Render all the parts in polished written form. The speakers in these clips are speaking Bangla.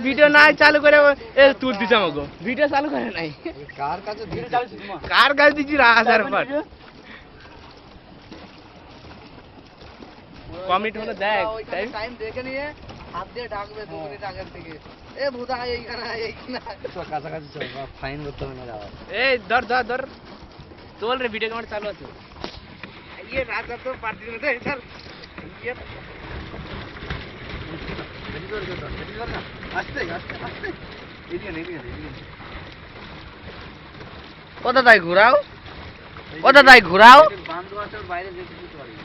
ভিডিও নাই চালু করে তুল দিছে আমাকে ভিডিও চালু করে নাই কার কাছে দিচ্ছি আসার পর কমিট হলো দেখ টাইম দেখে নিয়ে হাত দিয়ে ডাকবে 2 মিনিট আগের থেকে এ ভুদা এইখানে তো কাছাকাছি চল ফাইন করতে হবে না যাওয়া এই ধর ধর ধর চল রে ভিডিও ক্যামেরা চালু আছে ये रात रात तो पार्टी में थे सर ये ও দাদাই ঘুরাও ও দাদাই ঘুরাও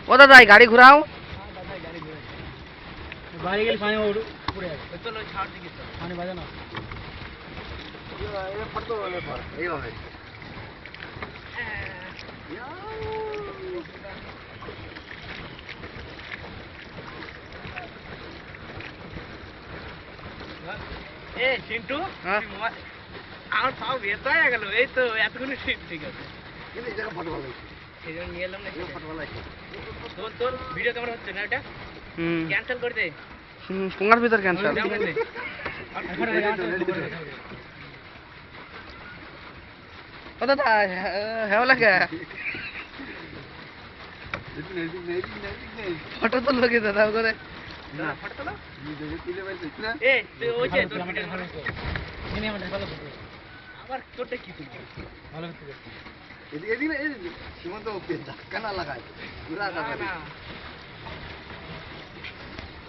ও দাদাই গাড়ি ঘুরাও বাইরে গেলে পানি পড়ে যাবে চলো ছাড় দিকে পানি বাজে না ये पड़ तो এইভাবে এ চিন্টু আমার পাও বেতা হয়ে গেল এই তো এতগুলো ঠিক আছে কিন্তু এই জায়গা ফটো ভালো সেই জন্য নিয়ে এলাম না ফটো ভালো আছে তোর ভিডিও ক্যামেরা হচ্ছে না এটা ক্যান্সেল করে দে পুঙ্গার ভিতর ক্যান্সেল ও দাদা হ্যাঁ লাগে ফটো তো লোকে দাদা করে না ফটো তোলো এ তুই ওই যে তোর ভিডিও নিয়ে আমাদের ভালো ফটো আবার তোরটা কি তুই ভালো ফটো এদিকে এদিকে সীমান্ত ধাক্কা না লাগায় পুরা না